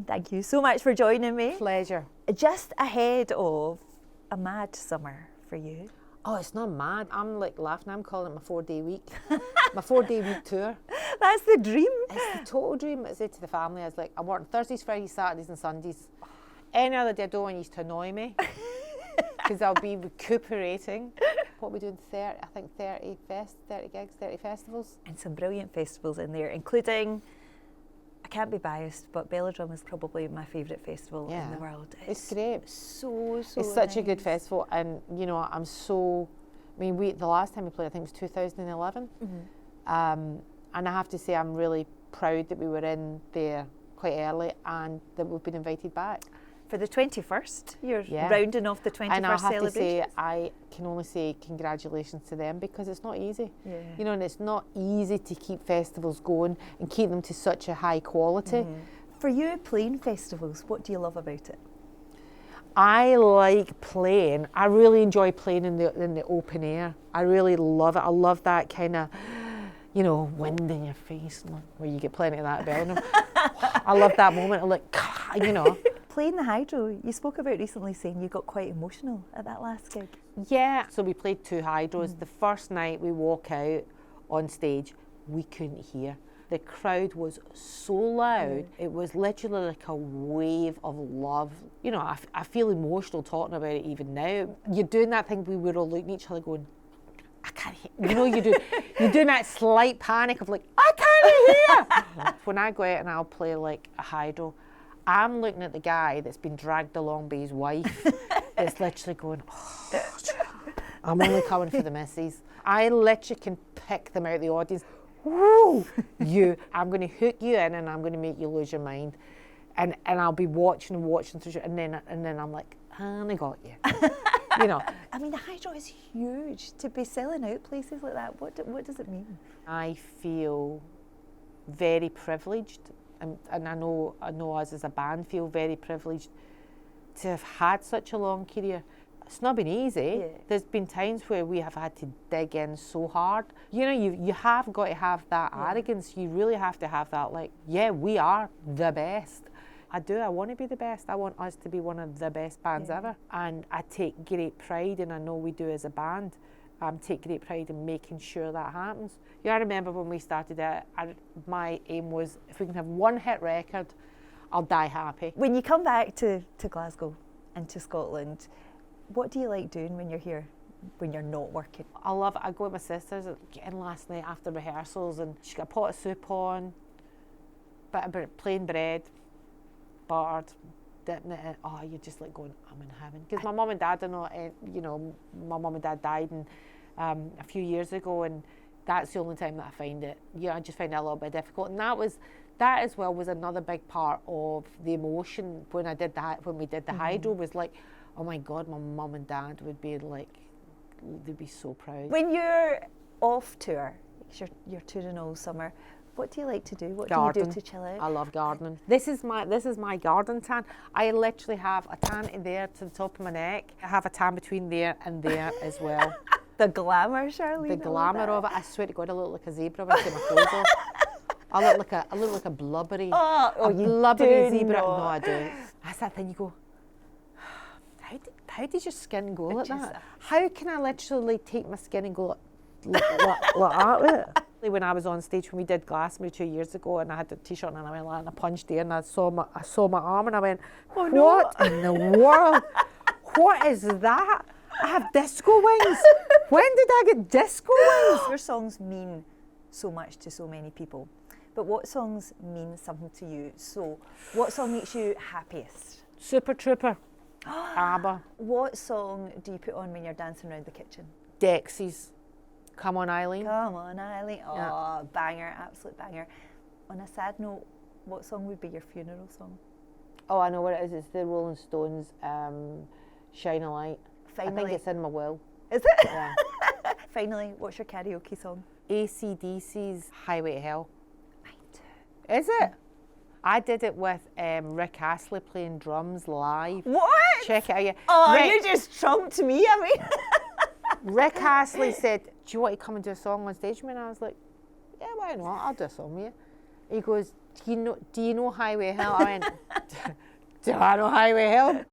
Thank you so much for joining me. Pleasure. Just ahead of a mad summer for you. Oh, it's not mad. I'm like laughing. I'm calling it my 4-day week. My 4-day week tour. That's the dream. It's the total dream. I said to the family, I was like, I'm working Thursdays, Fridays, Saturdays and Sundays. Any other day, I don't want you to annoy me because I'll be recuperating. What are we doing? 30 gigs, 30 festivals. And some brilliant festivals in there, including, I can't be biased, but Belladrum is probably my favourite festival in the world. It's great. So It's such a good festival, and you know, the last time we played, I think it was 2011. And I have to say, I'm really proud that we were in there quite early and that we've been invited back. For the 21st, you're rounding off the 21st and I have celebration. to say, I can only say congratulations to them because it's not easy. Yeah. You know, and it's not easy to keep festivals going and keep them to such a high quality. For you, playing festivals, what do you love about it? I like playing. I really enjoy playing in the open air. I really love it. I love that kind of, you know, wind in your face, where you get plenty of that at Bellingham. I love that moment of like, you know. Playing the hydro, you spoke about recently saying you got quite emotional at that last gig. Yeah, so we played 2 hydros. The first night we walk out on stage, we couldn't hear. The crowd was so loud. It was literally like a wave of love. You know, I feel emotional talking about it even now. You're doing that thing we were all looking at each other going, I can't hear. You know, you're doing that slight panic of like, I can't hear. When I go out and I'll play like a hydro, I'm looking at the guy that's been dragged along by his wife that's literally going, oh, I'm only coming for the misses. I literally can pick them out of the audience. Woo! I'm going to hook you in and I'm going to make you lose your mind. And I'll be watching through, and then I'm like, and I got you. You know. I mean, the hydro is huge. To be selling out places like that, what does it mean? I feel very privileged. And I know us as a band feel very privileged to have had such a long career. It's not been easy. Yeah. There's been times where we have had to dig in so hard. You know, you have got to have that arrogance. You really have to have that, like, yeah, we are the best. I want to be the best. I want us to be one of the best bands ever. And I take great pride, and I know we do as a band, take great pride in making sure that happens. Yeah, I remember when we started it, my aim was, if we can have one hit record, I'll die happy. When you come back to Glasgow and to Scotland, what do you like doing when you're here, when you're not working? I go with my sisters, get in last night after rehearsals, and she got a pot of soup on, bit of plain bread, buttered, dipping it in. Oh, you're just like going, I'm in heaven. Because my mum and dad are not, you know, my mum and dad died a few years ago, and that's the only time that I find it. I just find it a little bit difficult. And that as well was another big part of the emotion when we did the hydro, was like, oh my God, my mum and dad would be like, they'd be so proud. When you're off tour, you're touring all summer, what do you like to do? What do you do to chill out? I love gardening. This is my garden tan. I literally have a tan in there to the top of my neck. I have a tan between there and there as well. The glamour, Sharleen. The glamour of it. I swear to God, I look like a zebra when I take my clothes off. I look like a blubbery, blubbery zebra. Not. No, I do. That's that thing you go, how did your skin go like that? How can I literally take my skin and go like that with it? When I was on stage when we did Glastonbury 2 years ago, and I had the t-shirt on, and I went like, and I punched there, and I saw my arm, and I went, what in the world? What is that? I have disco wings. When did I get disco wings? Your songs mean so much to so many people, but what songs mean something to you? So, what song makes you happiest? Super Trooper. ABBA. What song do you put on when you're dancing around the kitchen? Dexys. Come on, Eileen. Come on, Eileen. Oh, banger, absolute banger. On a sad note, what song would be your funeral song? Oh, I know what it is. It's the Rolling Stones, Shine a Light. Finally. I think it's in my will. Is it? Yeah. Finally, what's your karaoke song? AC/DC's Highway to Hell. Mine too. Is it? I did it with Rick Astley playing drums live. What? Check it out. Yeah. Oh, you just trumped me, I mean. Rick Astley said, do you want to come and do a song on stage with me? And I was like, yeah, why not? I'll do a song with you. He goes, do you know Highway to Hell? I went, Do I know highway help?